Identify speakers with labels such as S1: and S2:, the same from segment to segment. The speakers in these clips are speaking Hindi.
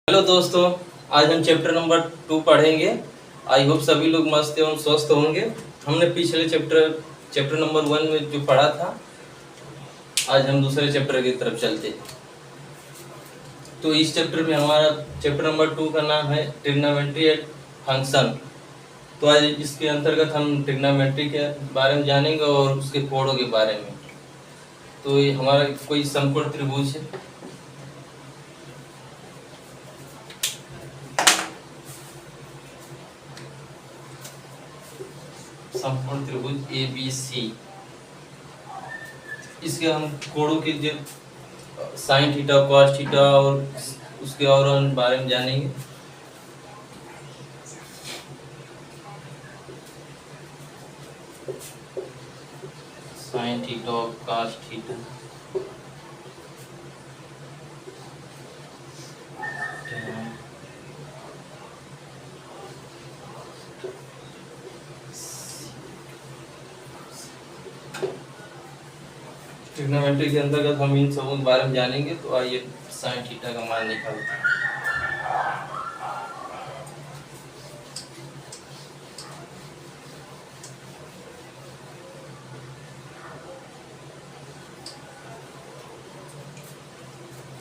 S1: हेलो दोस्तों, आज हम चैप्टर नंबर 2 पढ़ेंगे। आई होप सभी लोग मस्त एवं स्वस्थ होंगे। हमने पिछले चैप्टर नंबर 1 में जो पढ़ा था, आज हम दूसरे चैप्टर की तरफ चलते हैं। तो इस चैप्टर में हमारा चैप्टर नंबर 2 का नाम है ट्रिग्नोमेट्री एंड फंक्शन। तो आज इसके अंतर्गत हम ट्रिग्नोमेट्री के बारे में जानेंगे और उसके कोणों के बारे में। तो ये हमारा कोई समकोण त्रिभुज है। समकोण त्रिभुज ABC, इसके हम कोणों के जो साइन थीटा, कॉस थीटा और उसके और बारे में जानेंगे। साइन थीटा और कॉस थीटा, ट्रिग्नोमेट्री के अंतर्गत हम इन सबों के बारे में जानेंगे। तो आइए साइन थीटा का मान निकालते हैं।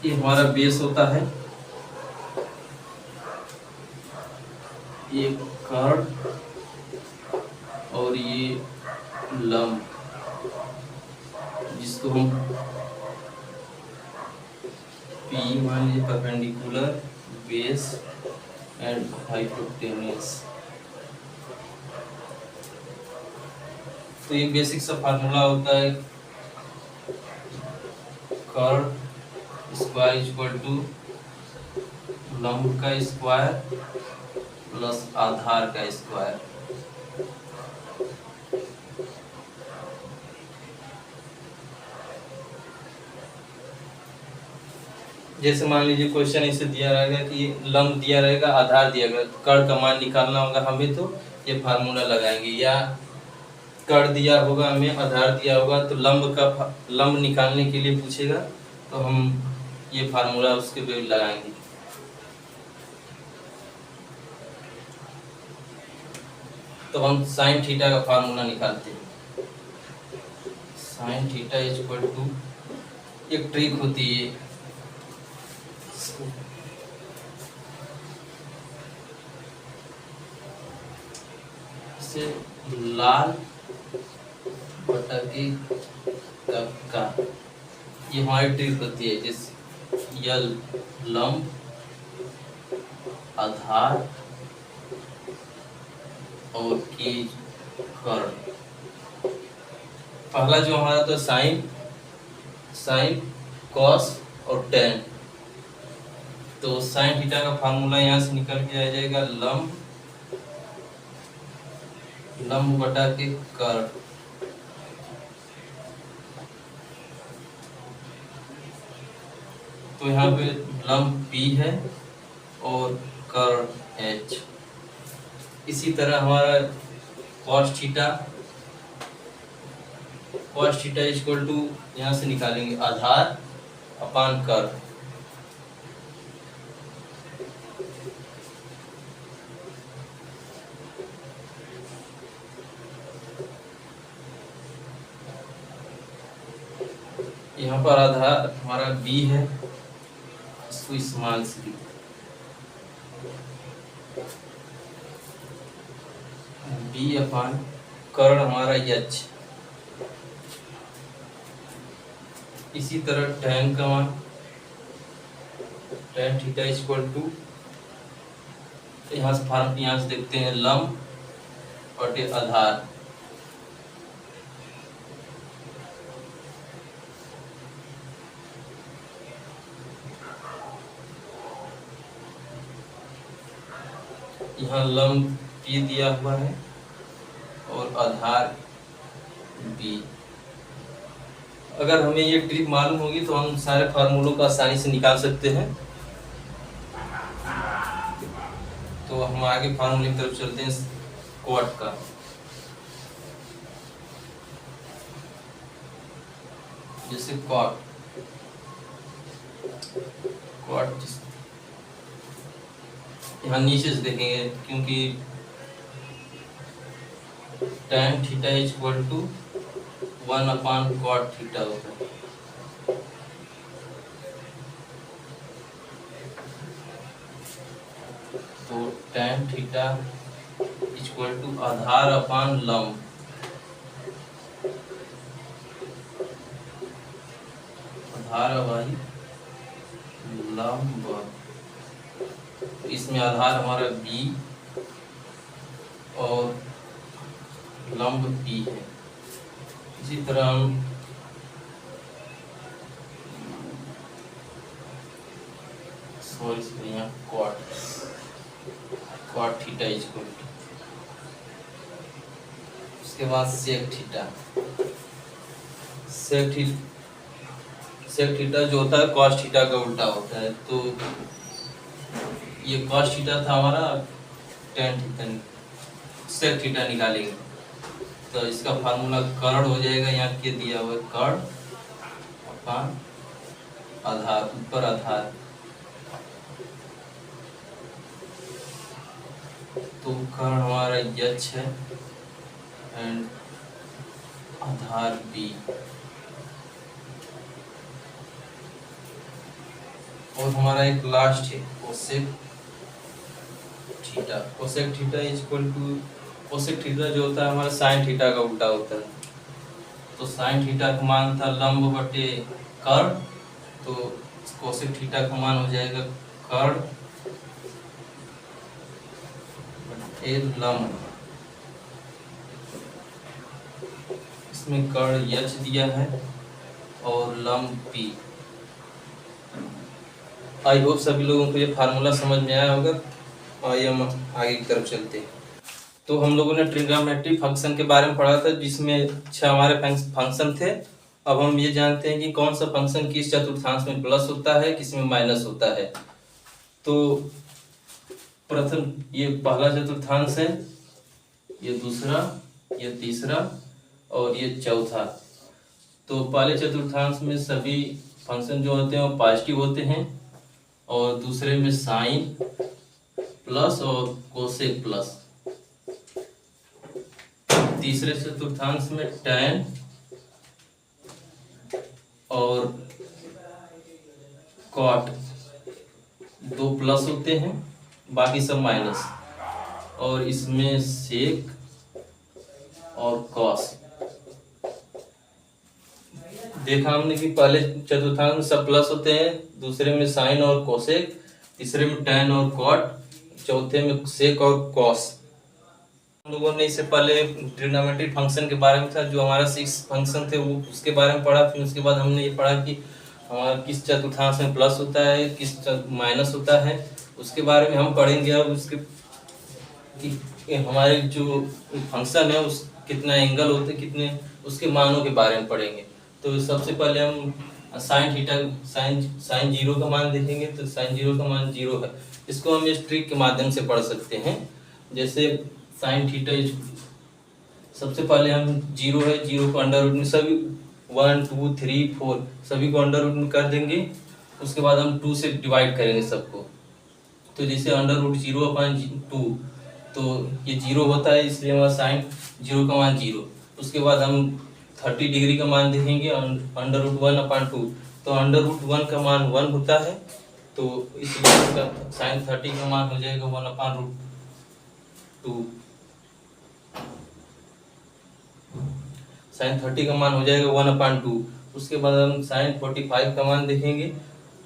S1: ये हमारा बेस होता है, ये कर्व और ये लंब, जिसको हम P मान लीजिए, परपेंडिकुलर बेस एंड हाइपोटेन्यूज। तो ये बेसिक सा फार्मूला होता है, कर्व स्क्वायर इक्वल टू लंब का स्क्वायर प्लस आधार का स्क्वायर। जैसे मान लीजिए क्वेश्चन ऐसे दिया रहेगा कि लंब दिया रहेगा, आधार दिया गया, तो कर्ण का मान निकालना होगा हमें, तो ये फार्मूला लगाएंगे। या कर्ण दिया होगा हमें, आधार दिया होगा, तो लंब निकालने के लिए पूछेगा, तो हम ये फार्मूला उसके पे लगाएंगे। तो हम साइन थीटा का फार्मूला निकालते हैं। साइन थीटा इक्वल टू, एक ट्रिक होती है, इसे लाल बटा के का, ये हमारी ट्रिक होती है। जैसे यल लंब, आधार और की कर्ण। पहला जो हमारा तो साइन कॉस और टेन। तो साइन थीटा का फार्मूला यहाँ से निकल के आ जाएगा, लंब बटा के कर्ण। तो यहाँ पे लंब P है और कर्ण H। इसी तरह हमारा cos थीटा इक्वल टू, यहाँ से निकालेंगे आधार अपान कर्ण। यहाँ पर आधार हमारा B है, इसको इस्तेमाल से B अपान कर्ण हमारा H। इसी तरह tan का मान, tan थीटा इक्वल टू, यहाँ से देखते हैं लंब बटे आधार। यहाँ लंब P दिया हुआ है और आधार B। अगर हमें ये ट्रिक मालूम होगी तो हम सारे फार्मूलों को आसानी से निकाल सकते हैं। तो हम आगे फार्मूले की तरफ चलते हैं। क्वाड का, जैसे क्वाड यहाँ नीचे से देखेंगे, क्योंकि tan theta equal to 1/cot theta होता है। तो tan थीटा इक्वल टू आधार अपान लंब, आधार भाई लंब, इसमें आधार हमारा b और लंब p है। इसी तरह हम यहाँ cot थीटा इक्वल टू, उसके बाद sec थीटा, sec थीटा जो होता है cos थीटा का उल्टा होता है। तो ये cos थीटा था हमारा, tan थीटा, sec थीटा निकालेंगे तो इसका फार्मूला कर्ण हो जाएगा, यहाँ के दिया हुआ कर्ण अपान आधार, ऊपर आधार, तो कर्ण हमारा h है एंड आधार b, और हमारा एक लास्ट है cosec theta. Cosec theta equal to, cosec theta जो होता है हमारा साइन थीटा का उल्टा होता है। तो साइन थीटा का मान था लंब बटे कर्ण, तो कोसेक थीटा का मान हो जाएगा कर्ण बटे लंब, इसमें कर्ण h दिया है और लंब p। आई होप सभी लोगों को ये फार्मूला समझ में आया होगा। आइए हम आगे की तरफ चलते हैं। तो हम लोगों ने ट्रिग्नोमेट्रिक फंक्शन के बारे में पढ़ा था, जिसमें 6 हमारे फंक्शन थे। अब हम ये जानते हैं कि कौन सा फंक्शन किस चतुर्थांश में प्लस होता है, किस में माइनस होता है। तो प्रथम ये पहला चतुर्थांश है, ये दूसरा, ये तीसरा और ये चौथा। तो पहले चतुर्थांश में सभी फंक्शन जो होते हैं वो पॉजिटिव होते हैं, और दूसरे में साइन प्लस और कोसेक प्लस। तीसरे चतुर्थांश में tan और cot दो प्लस होते हैं, बाकी सब माइनस, और इसमें sec और cos। देखा हमने कि पहले चतुर्थांश में सब प्लस होते हैं, दूसरे में साइन और कोसेक, तीसरे में tan और cot, चौथे में sec और cos। हम लोगों ने इससे पहले ट्रिग्नोमेट्रिक फंक्शन के बारे में था, जो हमारा 6 फंक्शन थे वो उसके बारे में पढ़ा। फिर उसके बाद हमने ये पढ़ा कि हमारा किस चतुर्थांश में प्लस होता है, किस माइनस होता है, उसके बारे में हम पढ़ेंगे। अब उसके कि हमारे जो फंक्शन है उस कितना एंगल होते, कितने उसके मानों के बारे में पढ़ेंगे। तो सबसे पहले हम साइन थीटा, साइन जीरो का मान देखेंगे। तो साइन जीरो का मान 0 है, इसको हम इस ट्रिक के माध्यम से पढ़ सकते हैं। जैसे साइन थीटा, सबसे पहले हम 0 है, 0 को अंडर रूट में सभी 1 2 3 4 सभी को अंडर रूट में कर देंगे। उसके बाद हम 2 से डिवाइड करेंगे सबको। तो जैसे अंडर रूट 0/2, तो ये 0 होता है, इसलिए हमारा साइन 0 का मान 0। उसके बाद हम 30 डिग्री का मान देखेंगे, अंडर रूट 1/2, तो अंडर रूट 1 का मान 1 होता है, तो इसलिए इसका साइन 30 का मान हो जाएगा 1/2। साइन 30 का मान हो जाएगा 1/2। उसके बाद हम साइन 45 का मान देखेंगे,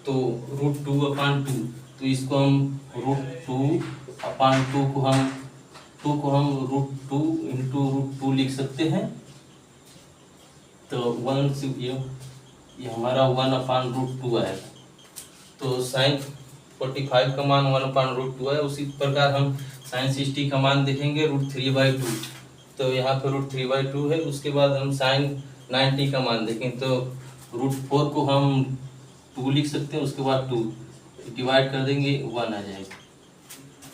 S1: तो √2/2, तो इसको हम √2/2 को हम √2 इंटू √2 लिख सकते हैं। तो 1 से ये हमारा 1/√2 आएगा। तो साइन 45 का मान 1/√2 है। उसी प्रकार हम साइन 60 का मान देखेंगे √3/2, तो यहाँ पे √3/2 है। उसके बाद हम साइन 90 का मान देखें, तो √4 को हम 2 लिख सकते हैं। उसके बाद 2 डिवाइड कर देंगे, 1 आ जाएगा।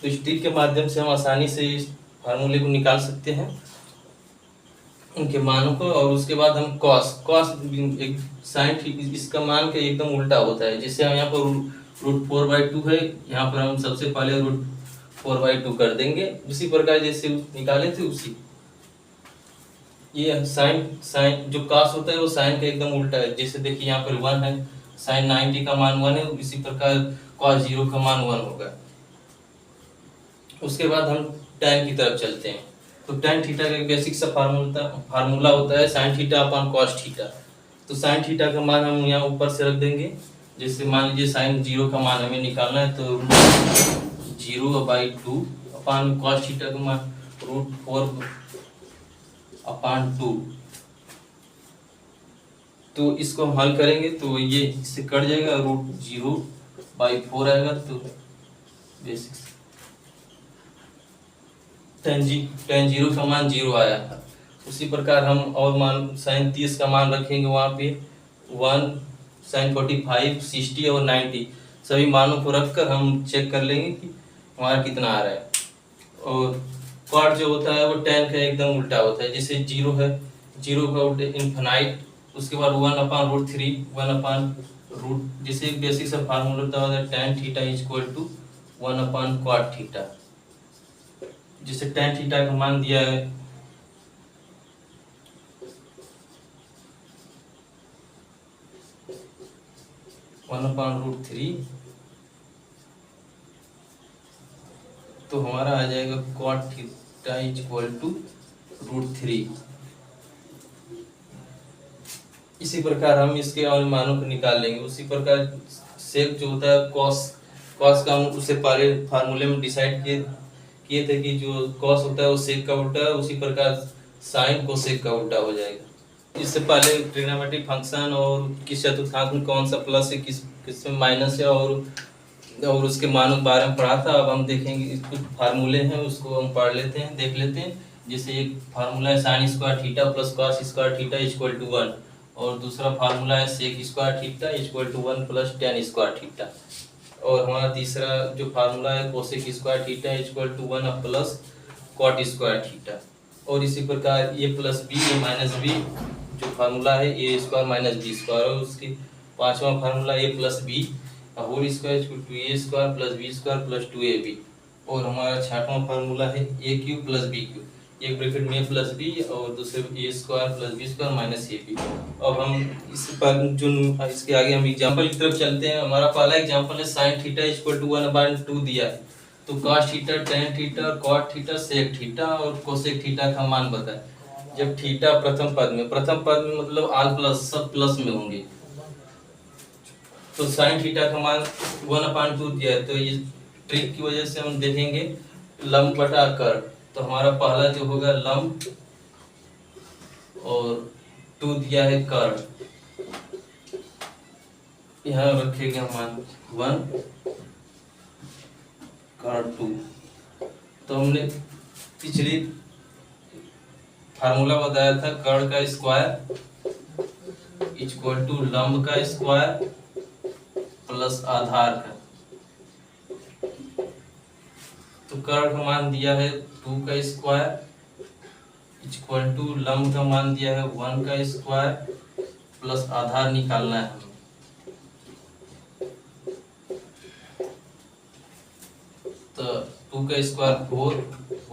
S1: तो इस ट्रिक के माध्यम से हम आसानी से इस फार्मूले को निकाल सकते हैं, उनके मानों को। और उसके बाद हम कॉस एक साइन, इसका मान का एकदम उल्टा होता है। जैसे हम यहाँ पर √4/2 है, यहाँ पर हम सबसे पहले 4/2 कर देंगे। उसी प्रकार जैसे निकाले थे उसी, ये साइन साइन जो कास होता है वो साइन का एकदम उल्टा है। जैसे देखिए यहाँ पर 1 है, साइन 90 का मान 1 है, इसी प्रकार कॉस 0 का मान 1 होगा। उसके बाद हम tan की तरफ चलते हैं। तो tan थीटा का एक बेसिक सा फार्मूला होता है sin theta upon cos theta. तो sin थीटा का मान हम यहाँ ऊपर से रख देंगे। जैसे मान लीजिए sin 0 का मान हमें निकालना है, तो 0/2 अपॉन cos थीटा का मान √4/2। तो इसको हम हल करेंगे तो ये इससे कट जाएगा, √0/4 आएगा। तो बेसिक tan 0 का मान 0 आया था। उसी प्रकार हम और मान sin 30 का मान रखेंगे वहाँ पे 1, sin 45, 60 और 90 सभी मानों को रखकर हम चेक कर लेंगे कि हमारा कितना आ रहा है। और cot जो होता है वो tan का एकदम उल्टा होता है। जैसे 0 है, 0 का उल्टा इन्फिनाइट, उसके बाद 1/√3, 1/√, जैसे एक बेसिक सा फार्मूला होता है tan थीटा = 1/cot थीटा। जिसे tan थीटा का मान दिया है 1/√3, तो हमारा आ जाएगा cot थीटा = √3। इसी प्रकार हम इसके और मानों को निकाल लेंगे। उसी प्रकार सेक जो होता है कॉस का हम उससे पहले फार्मूले में डिसाइड किए थे कि जो कॉस होता है वो सेक का उल्टा है। उसी प्रकार साइन को सेक का उल्टा हो जाएगा। इससे पहले ट्रिग्नोमेट्रिक फंक्शन और किस चतुर्थांश में कौन सा प्लस है, किस में माइनस है, और उसके मानों के बारे में पढ़ा था। अब हम देखेंगे कुछ फार्मूले हैं उसको हम पढ़ लेते हैं, देख लेते हैं। जैसे एक फार्मूला है sin square theta plus cos square theta = 1, और दूसरा फार्मूला है sec square theta = 1 plus tan square theta. और हमारा तीसरा जो फार्मूला है cosec square theta = 1 plus cot square theta. और इसी प्रकार a plus B A minus B जो फार्मूला है a square minus B square. और उसकी पांचवा formula a plus B whole square = 2a square plus B square plus 2ab। और हमारा छठवां फार्मूला है a cube plus B cube, एक ब्रैकेट में प्लस बी और दूसरे a square plus B square minus ab। अब हम इस पर जो इसके आगे हम एग्जांपल की तरफ चलते हैं। हमारा पहला एग्जांपल है sin थीटा = 1/2 दिया है। तो cos theta, tan theta, cot theta, sec theta और cosec थीटा का मान बताए। जब थीटा प्रथम पद में मतलब आल प्लस सब प्लस में होंगे, तो sin थीटा का मान 1/2 दिया है। तो ये ट्रिक की वजह से हम देखेंगे लंब बटा कर्व। तो हमारा पहला जो होगा लंब, और 2 दिया है कर्व, यहाँ रखेंगे मान 1 कर्व 2। तो हमने पिछली फार्मूला बताया था कर्व का स्क्वायर = लंब का स्क्वायर प्लस आधार का। तो कर्व का मान दिया है 2 का स्क्वायर = लंब का मान दिया है 1 का स्क्वायर प्लस आधार निकालना है हमें। तो 2 का स्क्वायर 4,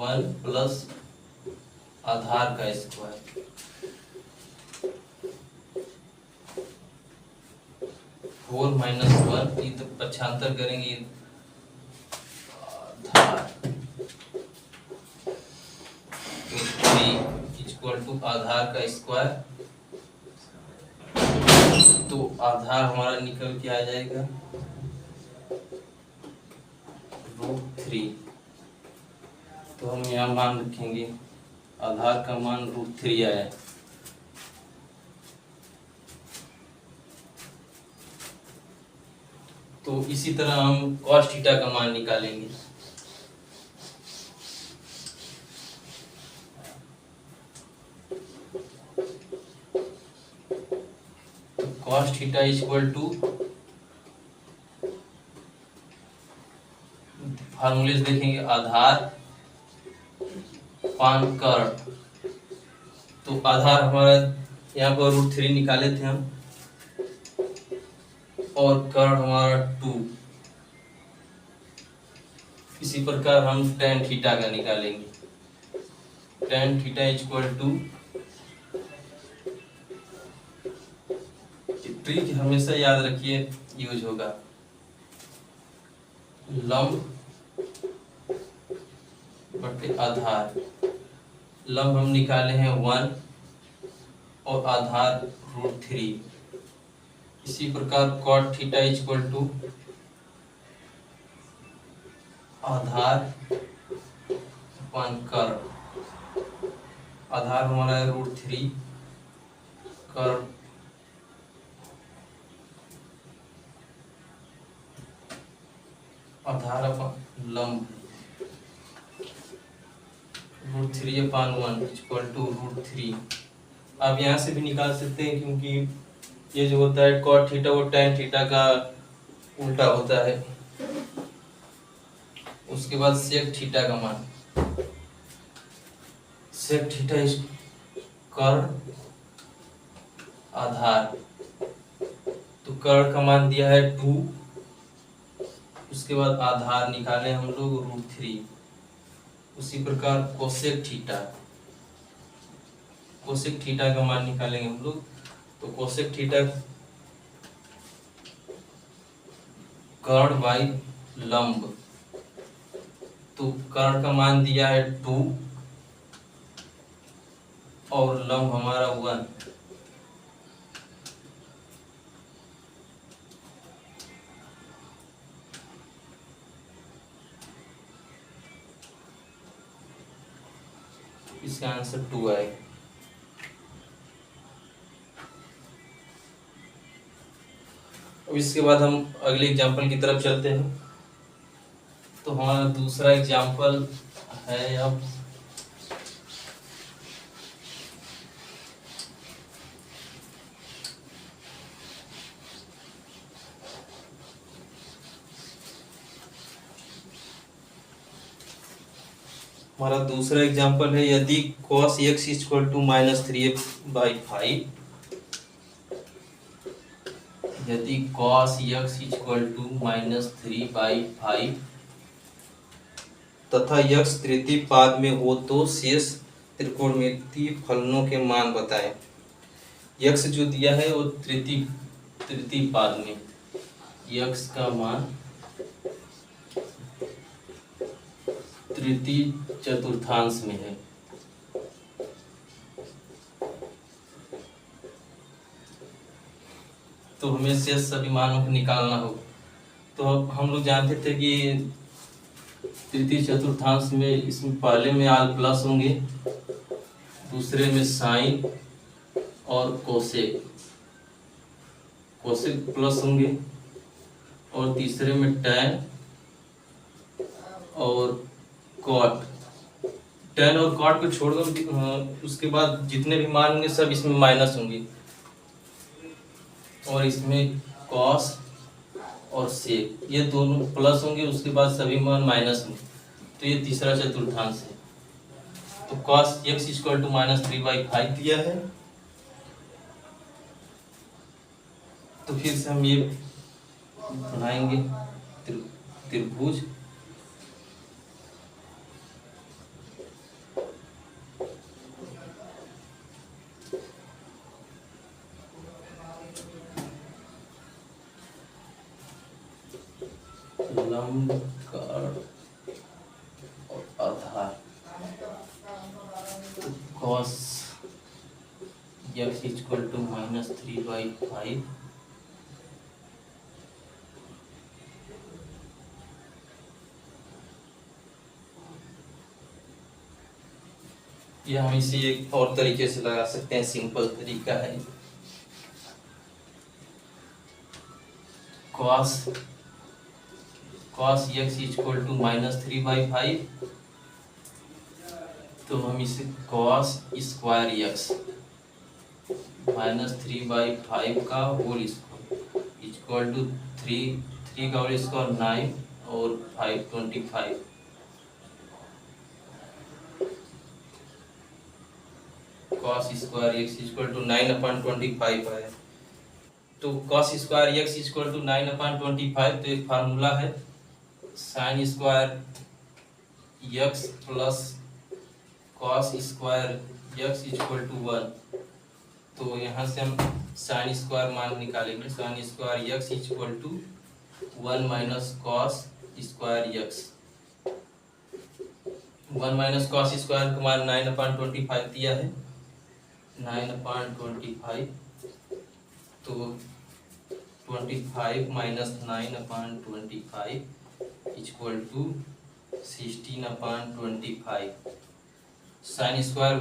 S1: 1 प्लस आधार का स्क्वायर। 4 - 1, ये तो पक्षांतर करेंगे आधार, तो 3 = आधार का स्क्वायर। तो आधार हमारा निकल के आ जाएगा √3। तो हम यहाँ मान रखेंगे आधार का मान √3 आया। तो इसी तरह हम cos थीटा का मान निकालेंगे। तो cos थीटा = फार्मूले देखेंगे आधार पान कर्व। तो आधार हमारा यहाँ पर √3 निकाले थे हम, और कर्व हमारा 2। इसी इसी प्रकार हम tan थीटा का निकालेंगे। tan theta equal to, trick हमेशा याद रखिए यूज होगा, लंब बटे आधार। लंब हम निकाले हैं 1 और आधार √3। इसी प्रकार cot थीटा इक्वल टू आधार अपन कर्ण। आधार हमारा है √3, कर्ण आधार अपन लंब √3/1 इक्वल टू √3। आप यहाँ से भी निकाल सकते हैं, क्योंकि ये जो होता है cot थीटा वो tan थीटा का उल्टा होता है। उसके बाद sec थीटा का मान, sec थीटा इस कर्ण आधार, तो कर्ण का मान दिया है 2। उसके बाद आधार निकाले हम लोग √3। उसी प्रकार कोसेक थीटा, कोसेक थीटा का मान निकालेंगे हम लोग, तो कोसेक थीटा कर्ण बाई लंब, तो कर्ण का मान दिया है 2 और लंब हमारा 1। इसका आंसर 2 आएगा। अब इसके बाद हम अगले एग्जाम्पल की तरफ चलते हैं। तो हमारा दूसरा एग्जाम्पल है अब हमारा दूसरा एग्जाम्पल है, यदि cos x इक्वल टू -3/5, यदि cos x इक्वल टू -3/5 तथा x तृतीय पाद में हो तो शेष त्रिकोणमितीय फलनों के मान बताएं। x जो दिया है वो तृतीय पाद में, x का मान तृतीय चतुर्थांश में है। तो हमें शेष सभी मानों को निकालना होगा। तो हम लोग जानते थे कि तृतीय चतुर्थांश में इसमें पहले में आल प्लस होंगे, दूसरे में साइन और कोसेक प्लस होंगे, और तीसरे में टैन और कॉट। टैन और कॉट को छोड़कर उसके बाद जितने भी मान होंगे सब इसमें माइनस होंगे, और इसमें कॉस और सेक ये दोनों प्लस होंगे, उसके बाद सभी मान माइनस होंगे। तो ये तीसरा चतुर्थांश है। तो cos x इक्वल टू -3/5 दिया है। तो फिर से हम ये बनाएंगे त्रिभुज, लंब कर्ण और आधार। cos x इक्वल टू -3/5 या हम इसे एक और तरीके से लगा सकते हैं, सिंपल तरीका है। cos x इक्वल टू -3/5, तो हम इसे cos स्क्वायर x -3/5 का होल स्क्वायर इक्वल टू 3 का होल स्क्वायर 9 और 5 25। cos square x equal to 9/25 है। तो cos square x equal to 9/25, तो एक फार्मूला है sin square x plus cos square x equal to 1। तो यहाँ से हम साइन स्क्वायर मान निकालेंगे। Sine square x equal to 1 minus cos square x. 1 minus cos square का मान 9/25 दिया है। 9/25 तो 25 minus 9/25 equal to 16/25। Sine square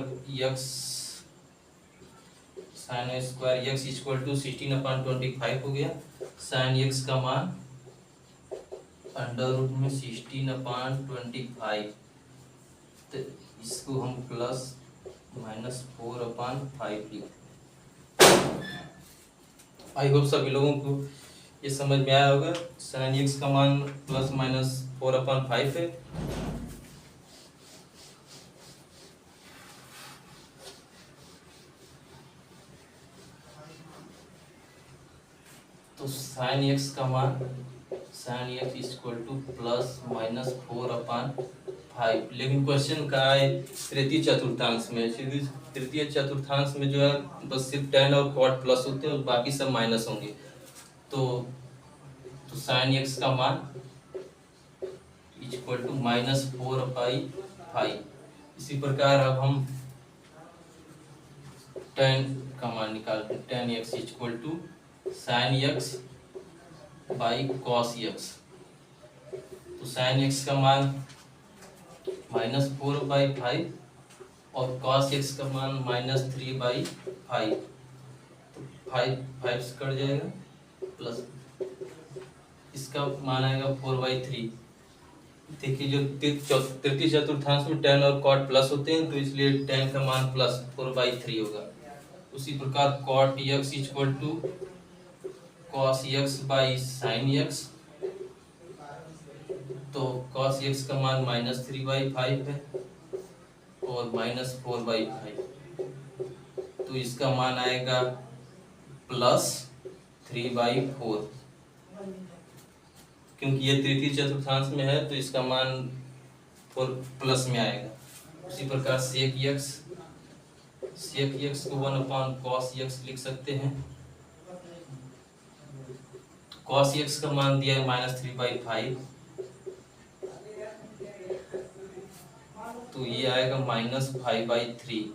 S1: x equal to 16/25 हो गया। साइन यक्स का मान अंडर रूट में 16/25, तो इसको हम प्लस -4/5 लिखते। आई होप सभी लोगों को ये समझ में आया होगा। साइन एक्स का मान +-4/5 है। तो साइन एक्स का मान साइन एक्स इक्वल टू +-4/5। लेकिन क्वेश्चन का है तृतीय चतुर्थांश में। तृतीय चतुर्थांश में जो है बस सिर्फ tan और cot प्लस होते हैं और बाकी सब माइनस होंगे। तो साइन एक्स का मान इक्वल टू -4/5। इसी प्रकार अब हम tan का मान निकालते हैं। tan x equal to sine x by cos x. तो साइन एक्स का मान -4/5 और cos x का मान -3/5। तो 5 से कट जाएगा, प्लस इसका मान आएगा 4/3। देखिए जो तृतीय चतुर्थांश में tan और cot प्लस होते हैं, तो इसलिए tan का मान +4/3 होगा। उसी प्रकार cot x equal to cos x by sine x। तो cos x का मान -3/5 है और -4/5, तो इसका मान आएगा +3/4। क्योंकि ये तृतीय चतुर्थांश में है तो इसका मान 4 प्लस में आएगा। उसी प्रकार sec x को 1/cos x लिख सकते हैं। cos x का मान दिया है -3/5, तो ये आएगा -5/3।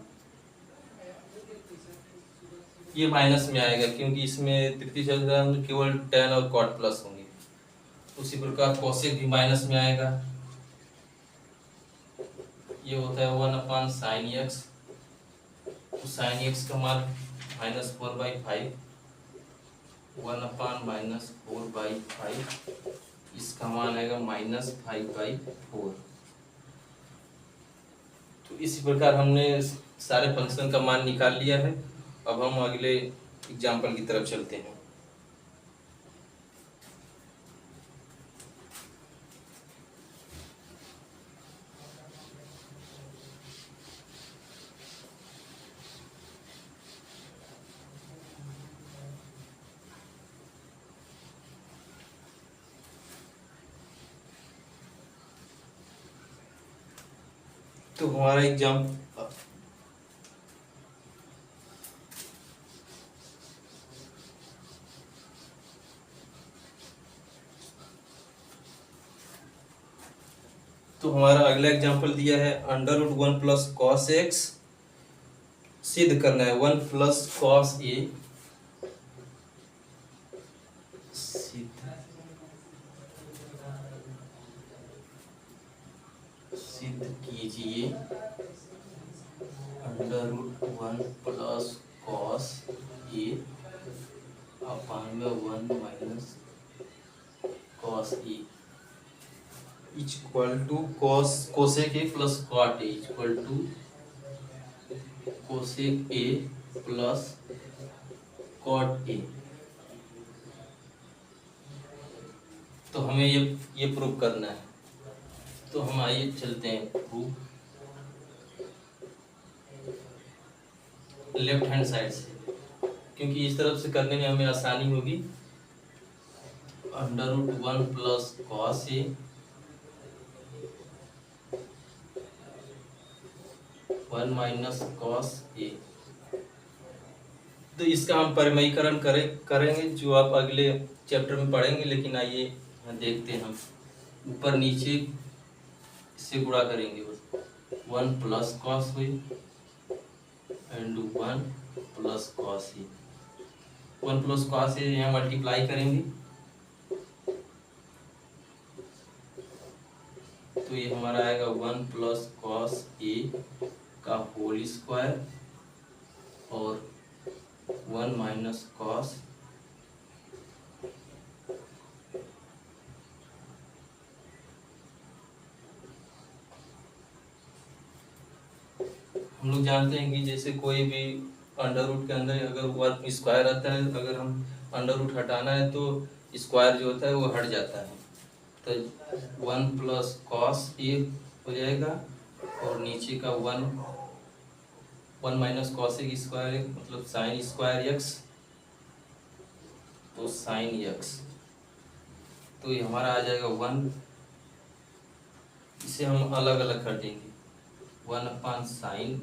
S1: ये माइनस में आएगा क्योंकि इसमें तृतीय चतुर्थांश में केवल tan और cot प्लस होंगे। उसी प्रकार cosec भी माइनस में आएगा। ये होता है 1/sin x। तो sin x का मान -4/5, 1/-4/5, इसका मान आएगा -5/4। तो इसी प्रकार हमने सारे फंक्शन का मान निकाल लिया है। अब हम अगले एग्जाम्पल की तरफ चलते हैं। तो हमारा एग्जाम तो हमारा अगला एग्जाम्पल दिया है √1 + cos x। सिद्ध करना है 1 + cos a सिद्ध कीजिए √1 + cos a / 1 - cos a equal to cosec a + cot a equal to cosec a + cot a। तो हमें ये प्रूव करना है। तो हम आइए चलते हैं प्रूफ लेफ्ट हैंड साइड से, क्योंकि इस तरफ से करने में हमें आसानी होगी। √1 + cos a 1 minus cos A. तो इसका हम परिमयीकरण करेंगे जो आप अगले चैप्टर में पढ़ेंगे, लेकिन आइए यहाँ देखते हैं। हम ऊपर नीचे इससे गुणा करेंगे बस। 1 प्लस कॉस हुई and 1 plus cos a. 1 plus cos a यहाँ मल्टीप्लाई करेंगे तो ये हमारा आएगा 1 प्लस कॉस ए का होल स्क्वायर और 1 माइनस कॉस हम लोग जानते हैं कि जैसे कोई भी अंडर रूट के अंदर अगर वर्ग स्क्वायर आता है, अगर हम अंडर रूट हटाना है तो स्क्वायर जो होता है वो हट जाता है। तो 1 प्लस कॉस ए हो जाएगा और नीचे का 1 माइनस कॉस ए स्क्वायर मतलब साइन स्क्वायर एक्स, तो साइन एक्स। तो ये हमारा आ जाएगा 1। इसे हम अलग अलग कर देंगे। 1 upon sine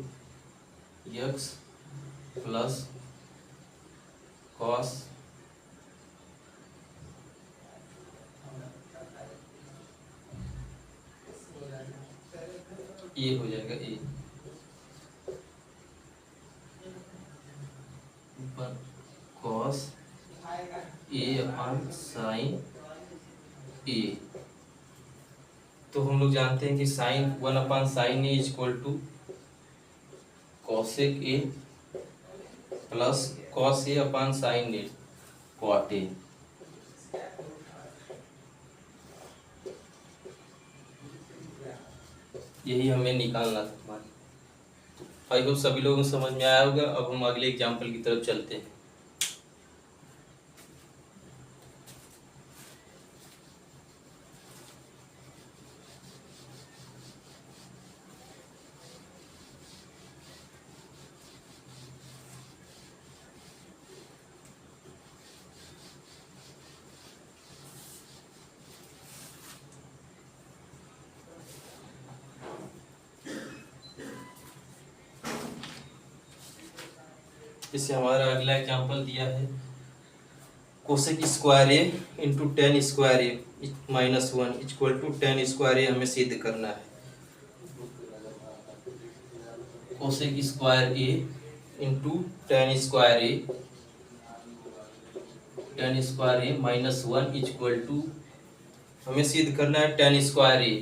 S1: x plus cos ये हो जाएगा ए ऊपर कॉस ए अपान साइन ए। तो हम लोग जानते हैं कि sine 1 upon sine A equal to cosec A plus cos A upon sine A cot A. यही हमें निकालना था हमारे। आई होप सभी लोगों को समझ में आया होगा। अब हम अगले एग्जाम्पल की तरफ चलते हैं। इससे हमारा अगला एग्जाम्पल दिया है cosec square a into tan square a minus 1 equal to tan square a हमें सिद्ध करना है। Cosec square a into tan square a minus 1 equal to हमें सिद्ध करना है टेन स्क्वायर ए।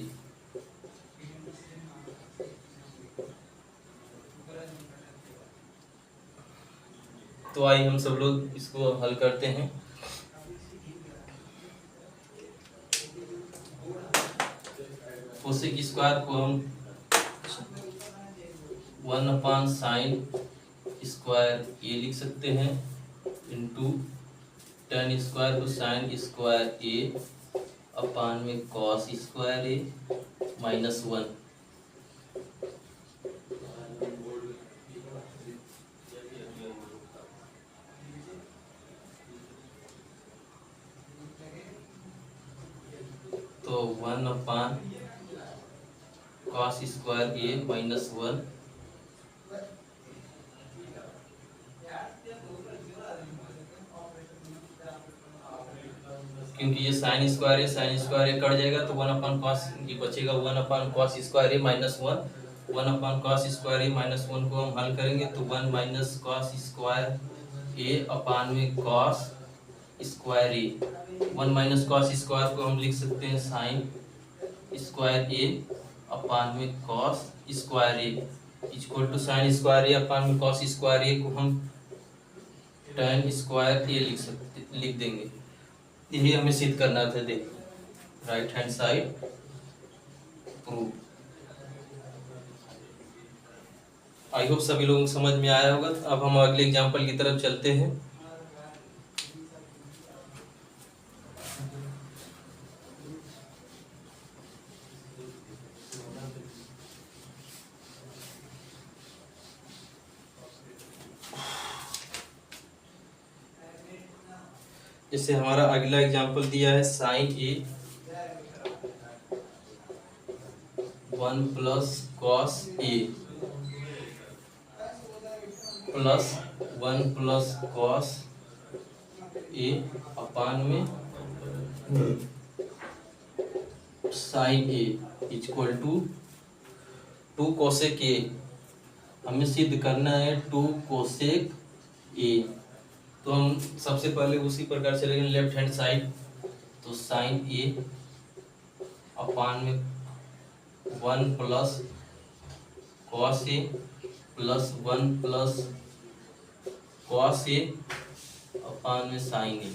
S1: तो आइए हम सब लोग इसको हल करते हैं। कोसेक स्क्वायर को हम 1 अपान साइन स्क्वायर ए लिख सकते हैं इंटू टेन स्क्वायर को साइन स्क्वायर ए अपान में कॉस स्क्वायर ए माइनस 1। तो 1 upon cos square a minus 1 क्योंकि ये साइन स्क्वायर ए कट जाएगा तो 1 अपान कॉस ये बचेगा 1 upon cos square a minus 1। 1 upon cos square a minus 1 को हम हल करेंगे तो 1 minus cos square a upon में कॉस स्क्वायर ए। 1 माइनस कॉस स्क्वायर को हम लिख सकते हैं साइन स्क्वायर ए अपान में cos square a equal to sine square a upon में कॉस स्क्वायर ए को हम टेन स्क्वायर ए लिख देंगे। यही हमें सिद्ध करना था। देख right hand side prove. I hope सभी लोगों को समझ में आया होगा। अब हम अगले एग्जांपल की तरफ चलते हैं। जैसे हमारा अगला एग्जांपल दिया है sine A 1 plus cos A plus 1 + cos A upon में sine A equal to 2 cosec A. हमें सिद्ध करना है 2 कोसेक ए। तो हम सबसे पहले उसी प्रकार चलेंगे लेफ्ट हैंड साइड। तो साइन ए अपान में 1 + cos A plus 1 + cos A upon में साइन ए।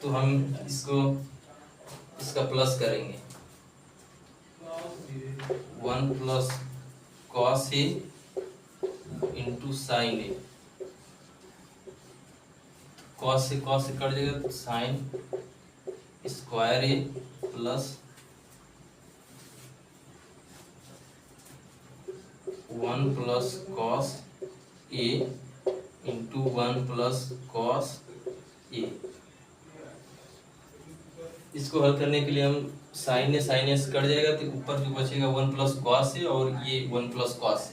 S1: तो हम इसका प्लस करेंगे 1 + cos ए इंटू साइन ए। cos से कट जाएगा तो साइन स्क्वायर ए प्लस 1 + cos ए इंटू 1 + cos ए। इसको हल करने के लिए हम साइन ए से कट जाएगा तो ऊपर जो बचेगा 1 + cos ए और ये 1 + cos ए।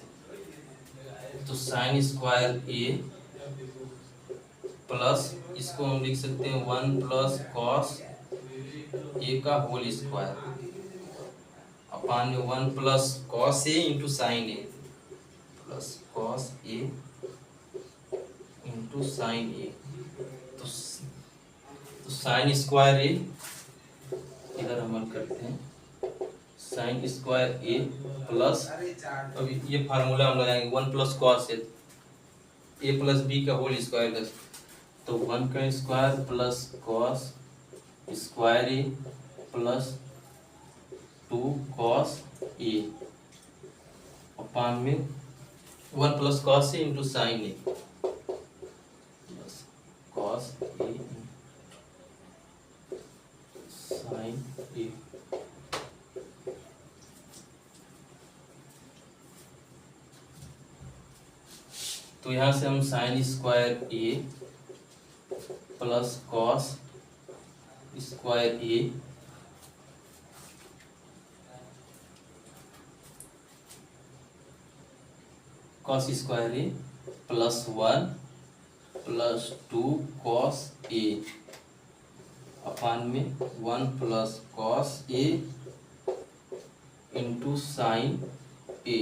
S1: तो साइन स्क्वायर ए प्लस इसको हम लिख सकते हैं 1 + cos ए का होल स्क्वायर अपान में 1 + cos ए इंटू साइन ए प्लस cos ए इंटू साइन ए। तो साइन स्क्वायर ए इधर हम हल करते हैं साइन स्क्वायर ए प्लस अभी ये फार्मूला हम लगाएंगे 1 + cos ए प्लस बी का होल स्क्वायर का। तो 1 का square plus cos square A plus 2 cos A upon में 1 + cos ए इंटू साइन ए प्लस cos ए साइन ए। तो यहाँ से हम sine square A plus cos square A cos square A plus 1 plus 2 cos A upon में 1 + cos ए इंटू साइन ए।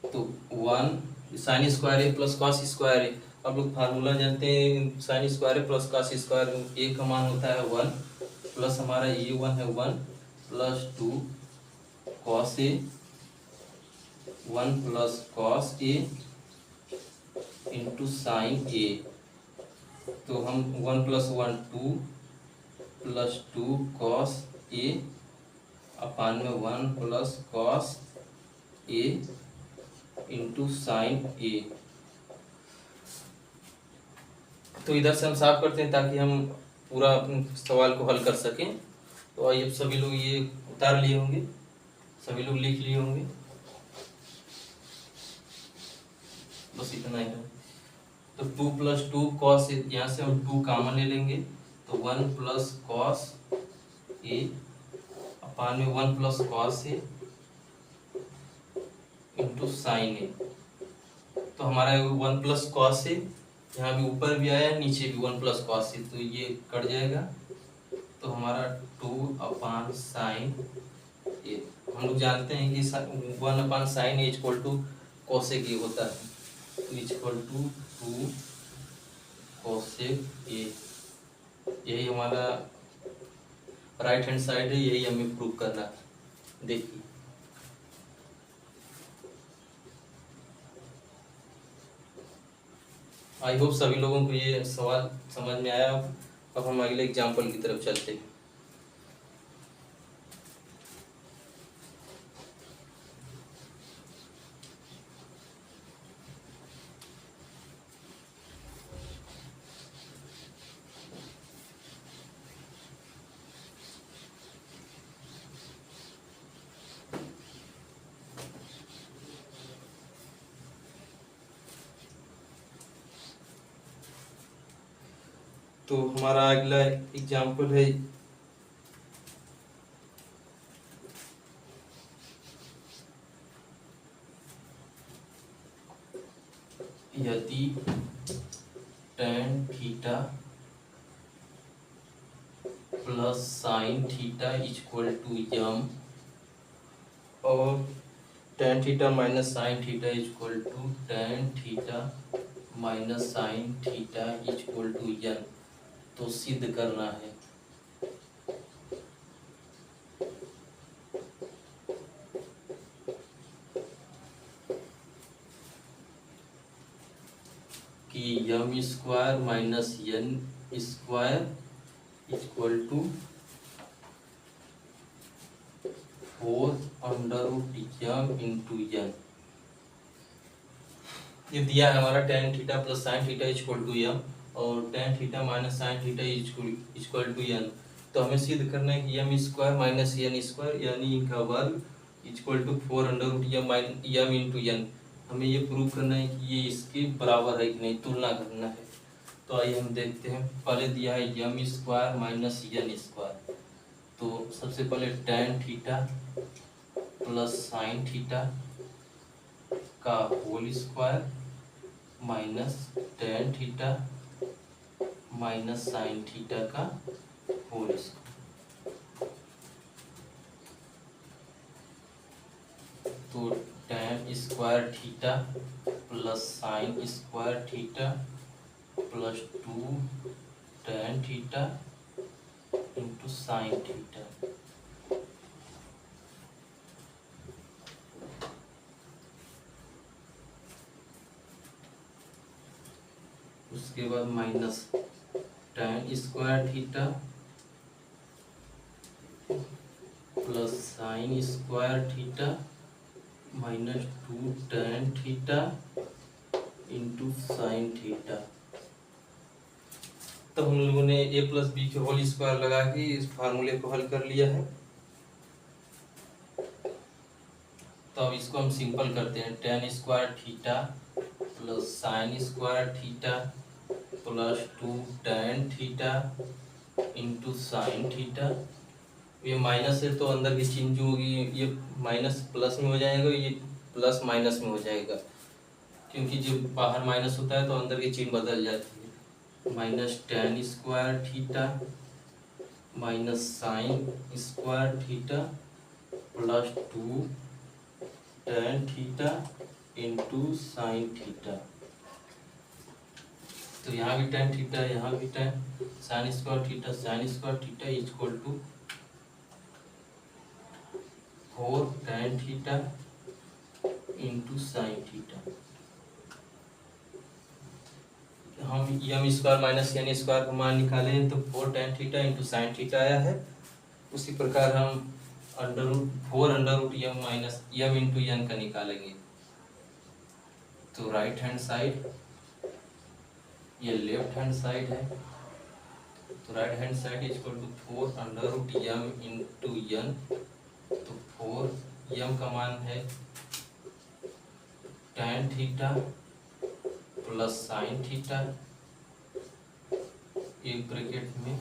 S1: तो 1 साइन स्क्वायर ए प्लस cos स्क्वायर ए। अब लोग फार्मूला जानते हैं साइन स्क्वायर ए प्लस cos स्क्वायर ए का मान होता है 1 प्लस हमारा ये 1 है 1 प्लस 2 cos ए 1 + cos ए इंटू साइन ए। तो हम 1 + 1 2 प्लस 2 cos ए अपान में 1 + cos ए इंटू साइन ए। तो इधर से हम साफ करते हैं ताकि हम पूरा सवाल को हल कर सकें। तो आइए सभी लोग ये उतार लिए होंगे, सभी लोग लिख लिए होंगे, बस इतना ही है। तो 2 + 2 cos ए, यहाँ से हम 2 कॉमन ले लेंगे तो 1 + cos ए अपान में 1 + cos ए इंटू साइन ए। तो हमारा 1 + cos ए यहाँ भी ऊपर भी आया नीचे भी 1 + cos ए, तो ये कट जाएगा। तो हमारा 2/sin ए। हम लोग जानते हैं कि 1/sin ए = cosec ए होता है, इक्वल टू 2 cosec ए। यही हमारा राइट हैंड साइड है, यही हमें प्रूव करना है। देखिए आई होप सभी लोगों को ये सवाल समझ में आया। अब हम अगले एग्जाम्पल की तरफ चलते हैं। तो हमारा अगला एग्जाम्पल है यदि tan theta plus sine theta equal to m और tan theta minus sine theta equal to tan theta minus sine theta equal to n, तो सिद्ध करना है कि m square minus N square equal to 4 m into n. ये दिया है हमारा tan theta plus sine theta equal to m और tan theta minus sine theta equal to n. तो हमें सिद्ध करना है कि यम स्क्वायर माइनस यन स्क्वायर यानी इनका वर्ग इक्वल टू 4 यम इंटू यन। हमें ये प्रूव करना है कि ये इसके बराबर है कि नहीं, तुलना करना है। तो आइए हम देखते हैं। पहले दिया है यम स्क्वायर माइनस यन स्क्वायर, तो सबसे पहले tan theta plus sine theta का whole square minus tan theta minus sine theta का होल स्क्वायर। तो tan square theta plus sine square theta plus 2 tan theta into sine theta. उसके बाद minus tan square theta plus sine square theta minus 2 tan theta into sine theta. तो हम लोगों ने a प्लस बी के होल स्क्वायर लगा के इस फार्मूले को हल कर लिया है। तो अब इसको हम सिंपल करते हैं। tan square theta plus sine square theta plus 2 tan theta into sine theta. ये माइनस है तो अंदर की चिन्ह जो होगी ये माइनस प्लस में हो जाएगा, ये प्लस माइनस में हो जाएगा, क्योंकि जब बाहर माइनस होता है तो अंदर की चिन्ह बदल जाती है। Minus tan square theta minus sine square theta plus 2 tan theta into sine theta. तो यहाँ भी tan थीटा, यहाँ भी tan sine square theta equal to 4 tan theta into sine theta. हम यम स्क्वायर माइनस यन स्क्वायर का मान निकाले हैं तो 4 tan theta into sine theta आया है। उसी प्रकार हम 4 under root M minus M into N का निकालेंगे। तो राइट हैंड साइड, ये लेफ्ट हैंड साइड है, तो right hand side equal to 4 under root Yama into n. तो 4 यम का मान है tan theta plus sine theta, एक ब्रैकेट में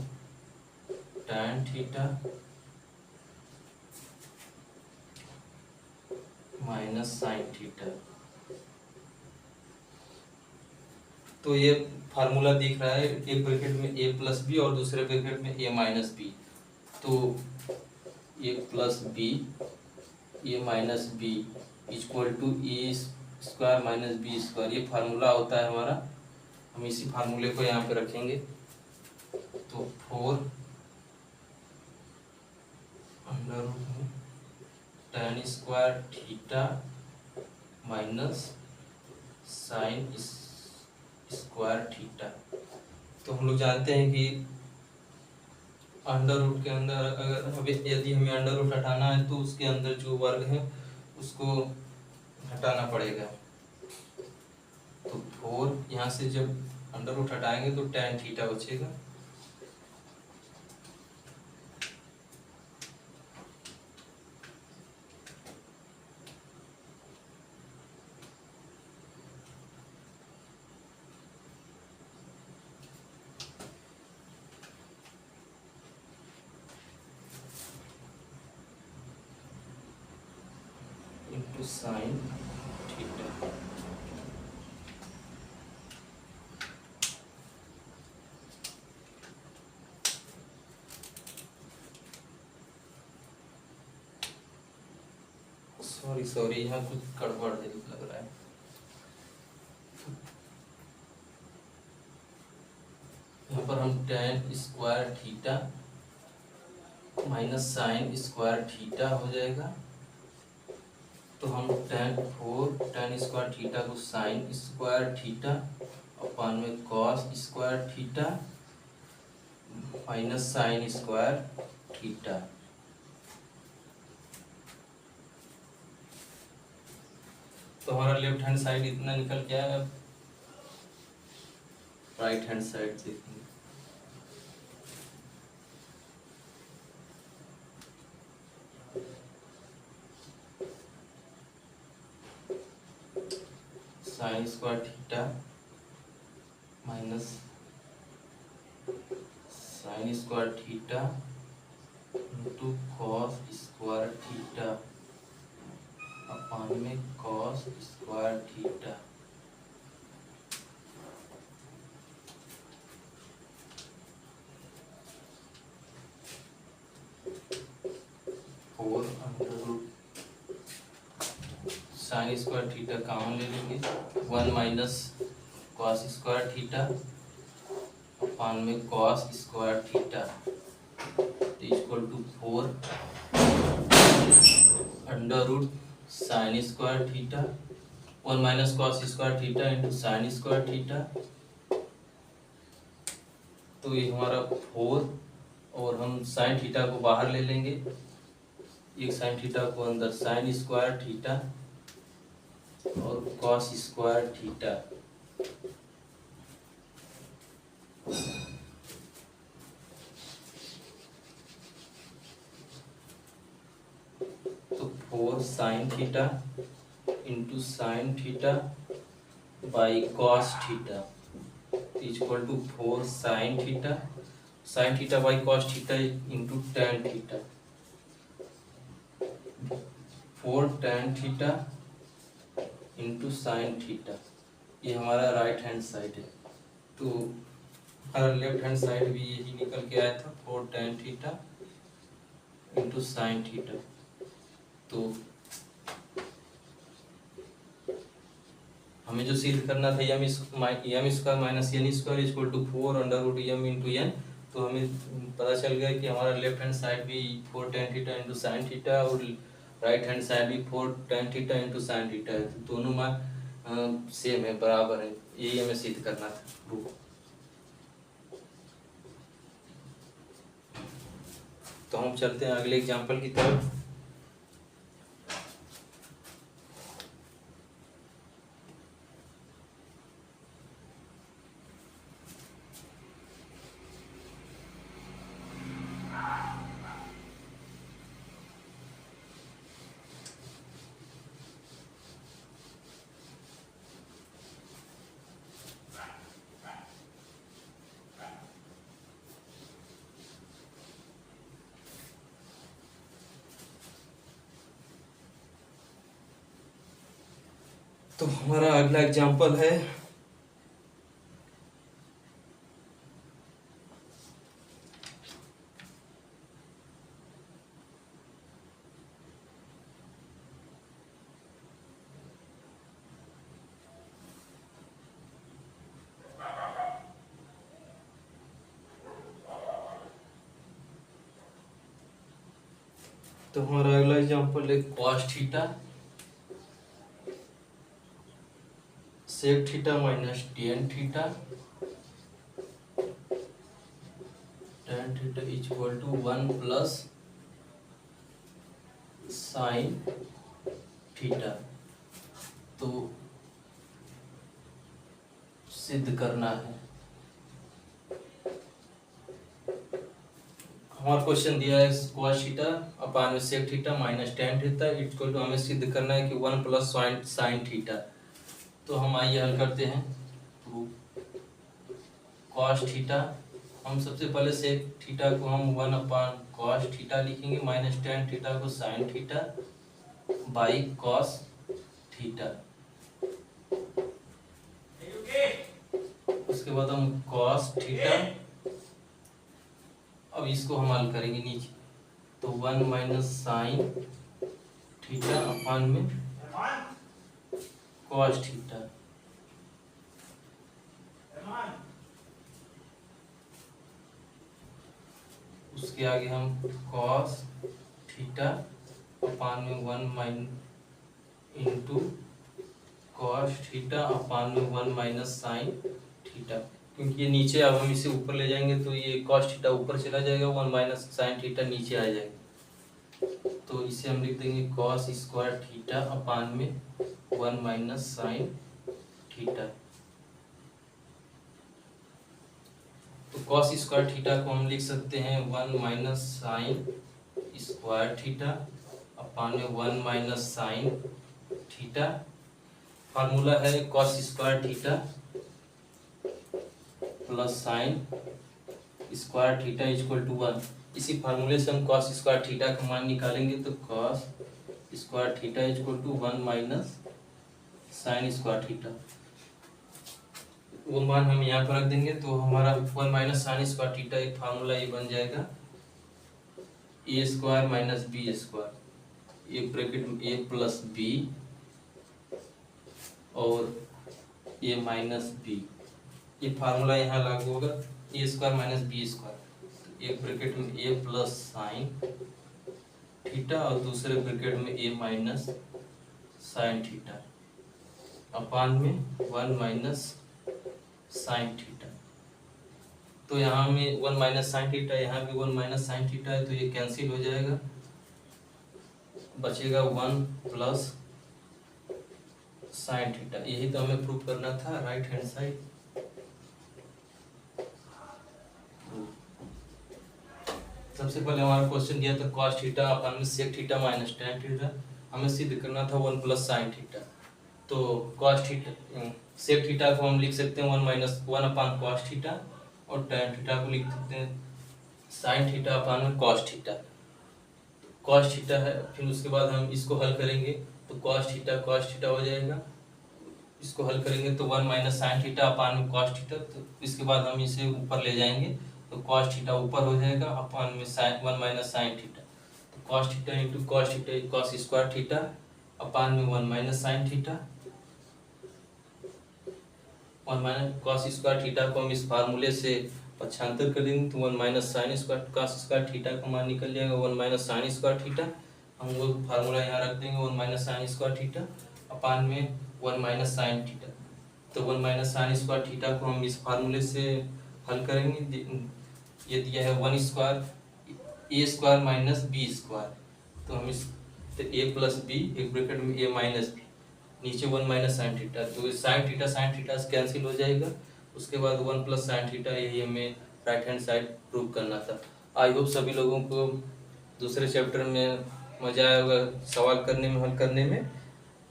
S1: tan theta minus sine theta. तो ये फार्मूला दिख रहा है, एक ब्रैकेट में a प्लस बी और दूसरे ब्रैकेट में a माइनस बी। तो a plus B a minus B equal to A square minus B square, ये फार्मूला होता है हमारा। हम इसी फार्मूले को यहाँ पे रखेंगे। तो 4 under root tan square theta minus sine square theta. तो हम लोग जानते हैं कि अंडर रूट के अंदर अगर यदि हमें अंडर रूट हटाना है तो उसके अंदर जो वर्ग है उसको हटाना पड़ेगा। तो 4 यहाँ से जब अंडर रूट हटाएंगे तो tan थीटा बचेगा। Into sine theta. सॉरी यहाँ कुछ गड़बड़ है लग रहा है। यहाँ पर हम tan square theta minus sine square theta हो जाएगा। तो हम tan स्क्वायर थीटा को साइन स्क्वायर थीटा अपन में cos square theta minus sine square theta. तो हमारा लेफ्ट हैंड साइड इतना निकल गया है। अब राइट हैंड साइड देखेंगे। Sine square theta minus sine square theta into cos square theta upon में cos square theta. Four under root sine square theta common ले लेंगे। 1 minus cos square theta upon में cos square theta equal to 4 under root sine square theta 1 minus cos square theta into sine square theta. तो ये हमारा 4 और हम साइन थीटा को बाहर ले लेंगे। एक साइन थीटा को अंदर साइन स्क्वायर थीटा और कॉस स्क्वायर थीटा। तो 4 sine theta into sine theta by cos theta equal to 4 sine theta by cos theta into tan theta. 4 tan theta into sine theta. ये हमारा राइट हैंड साइड है। तो हमारा लेफ्ट हैंड साइड भी यही निकल के आया था 4 tan theta into sine theta. तो हमें जो सिद्ध करना था M square minus N square equal to 4 under root Yama into N. तो हमें पता चल गया कि हमारा लेफ्ट हैंड साइड भी 4 tan theta into sine theta और राइट हैंड साइड भी 4 tan theta into sine theta है। तो दोनों मान सेम है, बराबर है। यही हमें सिद्ध करना था प्रूफ। तो हम चलते हैं अगले एग्जांपल की तरफ। तो हमारा अगला एग्जांपल है तो हमारा अगला एग्जांपल है cos theta sec theta minus tan theta equal to 1 plus sine theta. तो सिद्ध करना है। हमारा क्वेश्चन दिया है cos थीटा अपान में sec theta minus tan theta equal to हमें सिद्ध करना है कि 1 प्लस साइन थीटा। तो हम आइए हल करते हैं। cos थीटा हम सबसे पहले sec थीटा को हम 1 अपान cos थीटा लिखेंगे माइनस tan थीटा को sign theta by cos theta. उसके बाद हम cos थीटा, अब इसको हम हल करेंगे नीचे। तो 1 माइनस साइन थीटा अपान में कॉस थीटा। उसके आगे हम कॉस थीटा अपान में 1 mine into cos theta upon में 1 माइनस साइन थीटा, क्योंकि ये नीचे, अब हम इसे ऊपर ले जाएंगे तो ये कॉस थीटा ऊपर चला जाएगा, 1 माइनस साइन थीटा नीचे आ जाएगा। तो इसे हम लिख देंगे कॉस स्क्वायर थीटा अपान में 1 माइनस साइन थीटा। तो कॉस स्क्वायर थीटा को हम लिख सकते हैं 1 minus sine square theta upon में 1 माइनस साइन थीटा। फार्मूला है cos square theta plus sine square theta equal to 1। इसी फार्मूले से हम कॉस स्क्वायर थीटा का मान निकालेंगे, तो cos square theta equal to 1 minus sine square theta. वो मान हम यहाँ पर रख देंगे, तो हमारा 1 माइनस साइन स्क्वायर थीटा एक फार्मूला ये बन जाएगा ए स्क्वायर माइनस बी स्क्वायर, एक ब्रैकेट में ए प्लस बी और ए माइनस बी। ये फार्मूला यहाँ लागू होगा, ए स्क्वायर माइनस बी स्क्वायर, तो एक ब्रैकेट में ए प्लस साइन थीटा और दूसरे ब्रैकेट में ए माइनस साइन थीटा अपान में 1 माइनस साइन थीटा। तो यहाँ में 1 माइनस साइन थीटा, यहाँ भी 1 माइनस साइन थीटा है, तो ये कैंसिल हो जाएगा, बचेगा 1 प्लस साइन थीटा। यही तो हमें प्रूव करना था, राइट हैंड साइड। सबसे पहले हमारा क्वेश्चन दिया था कॉस थीटा अपान में sec theta minus tan theta, हमें सिद्ध करना था 1 प्लस साइन थीटा। तो कॉस थीटा सेक थीटा को हम लिख सकते हैं 1 अपान कॉस थीटा, और टैन थीटा को लिख सकते हैं साइन थीटा अपान में कॉस थीटा। कॉस थीटा है, फिर उसके बाद हम इसको हल करेंगे तो कॉस थीटा हो जाएगा। इसको हल करेंगे तो 1 माइनस साइन थीटा अपान में कॉस थीटा, तो इसके बाद हम इसे ऊपर ले जाएंगे तो कॉस थीटा ऊपर हो जाएगा अपान में 1 माइनस साइन थीटा। तो cos theta into cos theta cos square theta upon में 1 minus sine theta. 1 minus cos square theta को हम इस फार्मूले से पक्षांतर कर देंगे तो 1 minus sine square cos square theta का मान निकल जाएगा 1 माइनस साइन स्क्वायर थीटा। हम वो फार्मूला यहाँ रख देंगे 1 minus sine square theta upon में 1 माइनस साइन थीटा। तो 1 माइनस साइन स्क्वायर थीटा को हम इस फार्मूले से हल करेंगे। ये दिया है 1 स्क्वायर ए स्क्वायर माइनस बी स्क्वायर, तो हम इस ए प्लस बी एक ब्रैकेट में ए माइनस बी, नीचे 1 माइनस साइन थीटा, तो साइन थीटा से कैंसिल हो जाएगा। उसके बाद 1 प्लस साइन थीटा, यही हमें राइट हैंड साइड प्रूव करना था। आई होप सभी लोगों को दूसरे चैप्टर में मजा आया होगा सवाल करने में, हल करने में।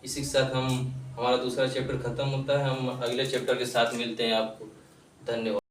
S1: इसी के साथ हमारा दूसरा चैप्टर खत्म होता है। हम अगले चैप्टर के साथ मिलते हैं आपको। धन्यवाद।